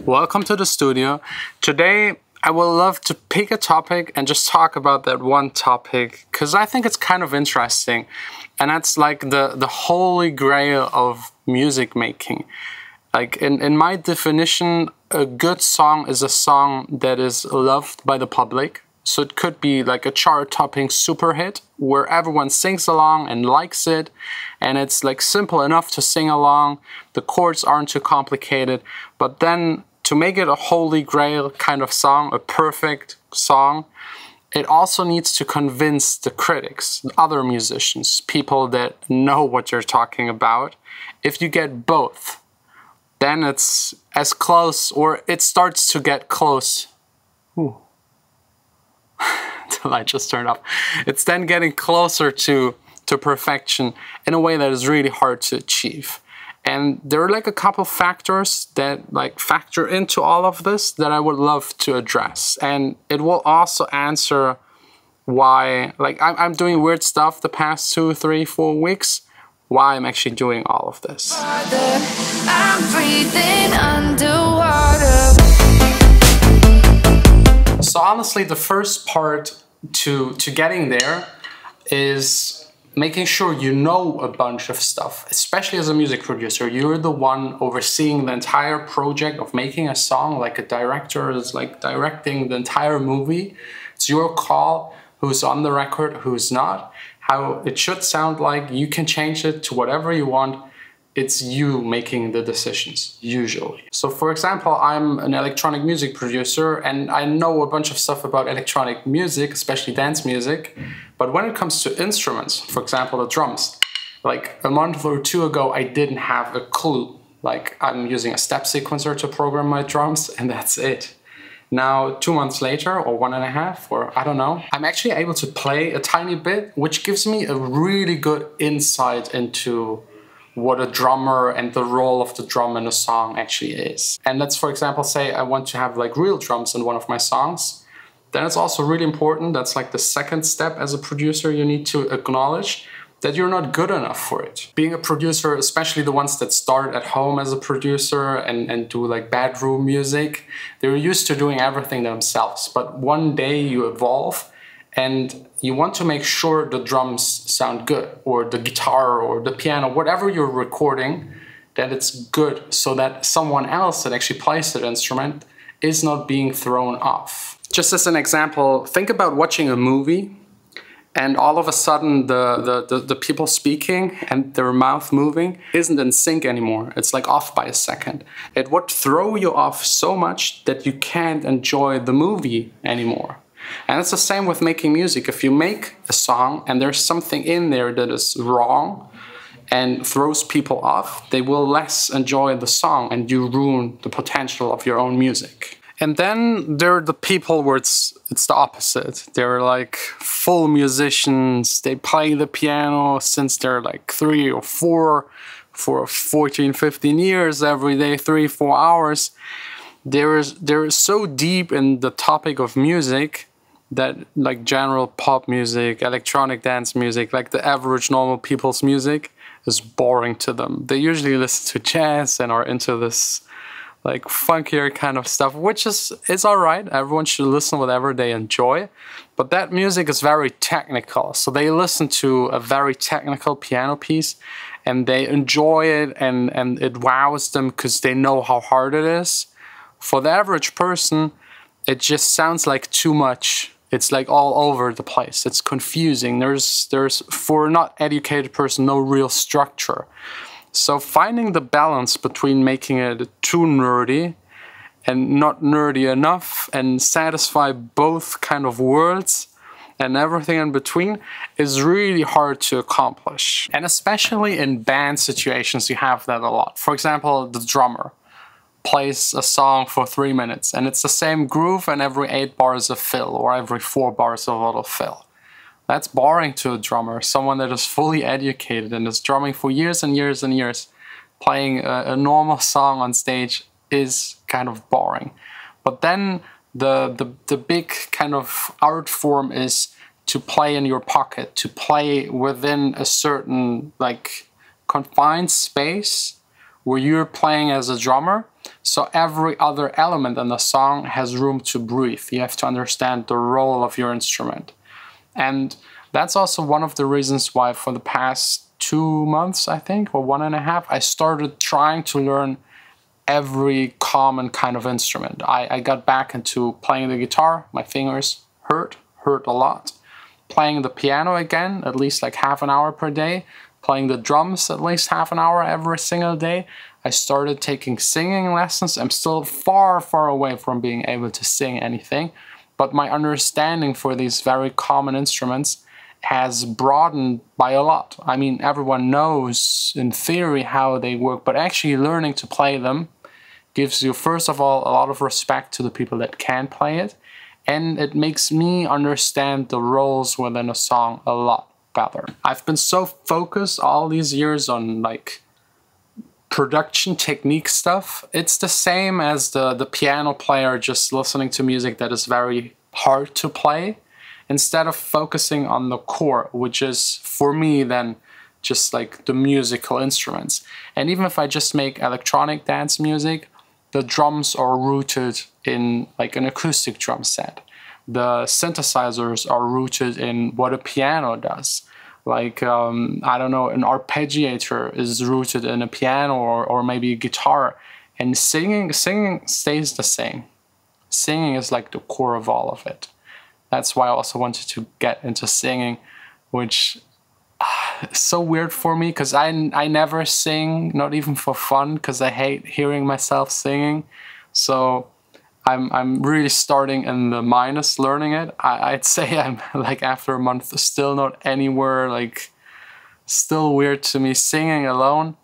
Welcome to the studio. Today I would love to pick a topic and just talk about that one topic because I think it's kind of interesting, and that's like the holy grail of music making. Like in my definition, a good song is a song that is loved by the public. So it could be like a chart-topping super hit where everyone sings along and likes it, and it's like simple enough to sing along. The chords aren't too complicated, but then to make it a holy grail kind of song, a perfect song, it also needs to convince the critics, other musicians, people that know what you're talking about. If you get both, then it's as close, or it starts to get close. Ooh. The light just turned off. It's then getting closer to perfection in a way that is really hard to achieve. And there are like a couple factors that like factor into all of this that I would love to address. And it will also answer why, like I'm doing weird stuff the past 2, 3, 4 weeks, why I'm actually doing all of this. I'm breathing underwater. So honestly, the first part to getting there is making sure you know a bunch of stuff. Especially as a music producer, you're the one overseeing the entire project of making a song, like a director is like directing the entire movie. It's your call who's on the record, who's not, how it should sound like. You can change it to whatever you want. It's you making the decisions, usually. So for example, I'm an electronic music producer and I know a bunch of stuff about electronic music, especially dance music. But when it comes to instruments, for example, the drums, like a month or 2 ago, I didn't have a clue. Like I'm using a step sequencer to program my drums and that's it. Now, 2 months later, or 1.5, or I don't know, I'm actually able to play a tiny bit, which gives me a really good insight into what a drummer and the role of the drum in a song actually is. And let's, for example, say I want to have like real drums in one of my songs. Then it's also really important, that's like the second step as a producer, you need to acknowledge that you're not good enough for it. Being a producer, especially the ones that start at home as a producer and do like bedroom music, they're used to doing everything themselves. But one day you evolve and you want to make sure the drums sound good, or the guitar or the piano, whatever you're recording, that it's good so that someone else that actually plays that instrument is not being thrown off. Just as an example, think about watching a movie and all of a sudden the people speaking and their mouth moving isn't in sync anymore. It's like off by a second. It would throw you off so much that you can't enjoy the movie anymore. And it's the same with making music. If you make a song and there's something in there that is wrong and throws people off, they will less enjoy the song and you ruin the potential of your own music. And then there are the people where it's the opposite. They're like full musicians. They play the piano since they're like 3 or 4 for 14, 15 years every day, 3, 4 hours. They're so deep in the topic of music that like general pop music, electronic dance music, like the average normal people's music is boring to them. They usually listen to jazz and are into this like funkier kind of stuff, which is alright. Everyone should listen whatever they enjoy. But that music is very technical. So they listen to a very technical piano piece and they enjoy it and it wows them because they know how hard it is. For the average person, it just sounds like too much. It's like all over the place. It's confusing. There's for a not educated person, no real structure. So finding the balance between making it too nerdy and not nerdy enough and satisfy both kind of worlds and everything in between is really hard to accomplish. And especially in band situations, you have that a lot. For example, the drummer plays a song for 3 minutes and it's the same groove and every 8 bars of fill or every 4 bars of auto fill. That's boring to a drummer, someone that is fully educated and is drumming for years and years and years. Playing a normal song on stage is kind of boring. But then the big kind of art form is to play in your pocket, to play within a certain like confined space where you're playing as a drummer So every other element in the song has room to breathe. You have to understand the role of your instrument. And that's also one of the reasons why for the past 2 months, I think, or 1.5, I started trying to learn every common kind of instrument. I got back into playing the guitar. My fingers hurt a lot. Playing the piano again, at least like half an hour per day. Playing the drums at least half an hour every single day. I started taking singing lessons. I'm still far, far away from being able to sing anything, but my understanding for these very common instruments has broadened by a lot. I mean, everyone knows in theory how they work, but actually learning to play them gives you, first of all, a lot of respect to the people that can play it, and it makes me understand the roles within a song a lot better. I've been so focused all these years on like production technique stuff. It's the same as the piano player just listening to music that is very hard to play, instead of focusing on the core, which is for me then just like the musical instruments. And even if I just make electronic dance music, the drums are rooted in like an acoustic drum set. The synthesizers are rooted in what a piano does. Like, I don't know, an arpeggiator is rooted in a piano or maybe a guitar. And singing stays the same. Singing is like the core of all of it. That's why I also wanted to get into singing, which is so weird for me because I never sing, not even for fun, because I hate hearing myself singing. So I'm really starting in the minus learning it. I'd say I'm like after a month still not anywhere, like still weird to me. Singing alone,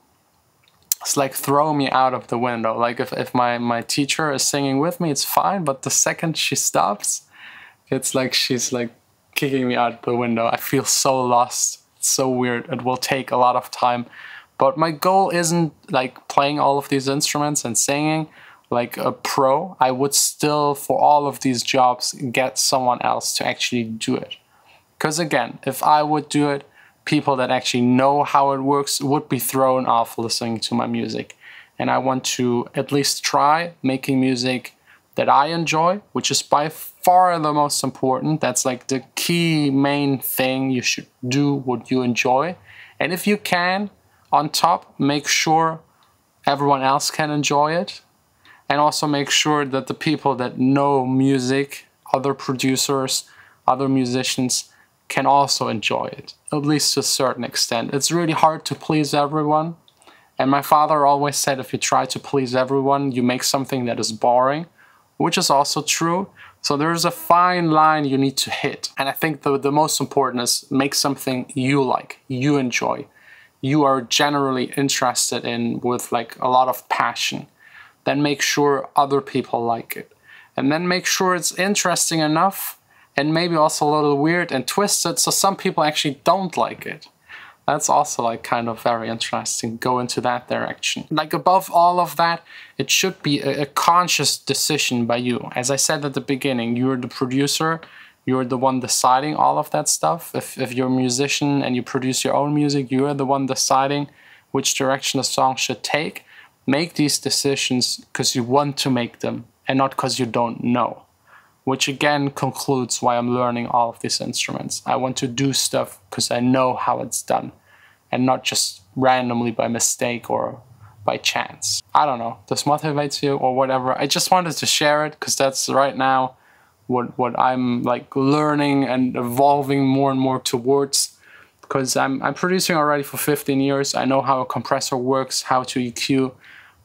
it's like throwing me out of the window. Like if my teacher is singing with me, it's fine, but the second she stops, it's like she's like kicking me out the window. I feel so lost. It's so weird. It will take a lot of time. But my goal isn't like playing all of these instruments and singing like a pro. I would still, for all of these jobs, get someone else to actually do it. Because again, if I would do it, people that actually know how it works would be thrown off listening to my music. And I want to at least try making music that I enjoy, which is by far the most important. That's like the key main thing. You should do what you enjoy. And if you can, on top, make sure everyone else can enjoy it. And also make sure that the people that know music, other producers, other musicians, can also enjoy it, at least to a certain extent. It's really hard to please everyone. And my father always said, if you try to please everyone, you make something that is boring, which is also true. So there's a fine line you need to hit. And I think the most important is make something you like, you enjoy, you are generally interested in with like a lot of passion. Then make sure other people like it. And then make sure it's interesting enough and maybe also a little weird and twisted so some people actually don't like it. That's also like kind of very interesting. Go into that direction. Like above all of that, it should be a conscious decision by you. As I said at the beginning, you're the producer. You're the one deciding all of that stuff. If you're a musician and you produce your own music, you're the one deciding which direction the song should take. Make these decisions because you want to make them and not because you don't know. Which again concludes why I'm learning all of these instruments. I want to do stuff because I know how it's done and not just randomly by mistake or by chance. I don't know, this motivates you or whatever. I just wanted to share it because that's right now what I'm like learning and evolving more and more towards, because I'm producing already for 15 years. I know how a compressor works, how to EQ,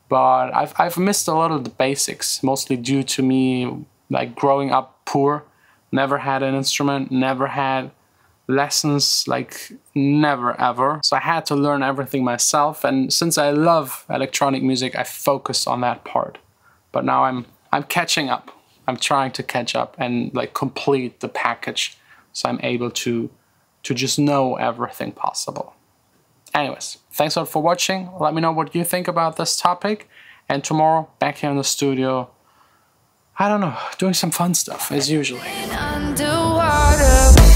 but I've missed a lot of the basics, mostly due to me like growing up poor, never had an instrument, never had lessons, like never ever. So I had to learn everything myself, and since I love electronic music, I focused on that part. But now I'm catching up. I'm trying to catch up and like complete the package so I'm able to just know everything possible. Anyways, thanks a lot for watching. Let me know what you think about this topic, and tomorrow back here in the studio, I don't know, doing some fun stuff as usual. Underwater.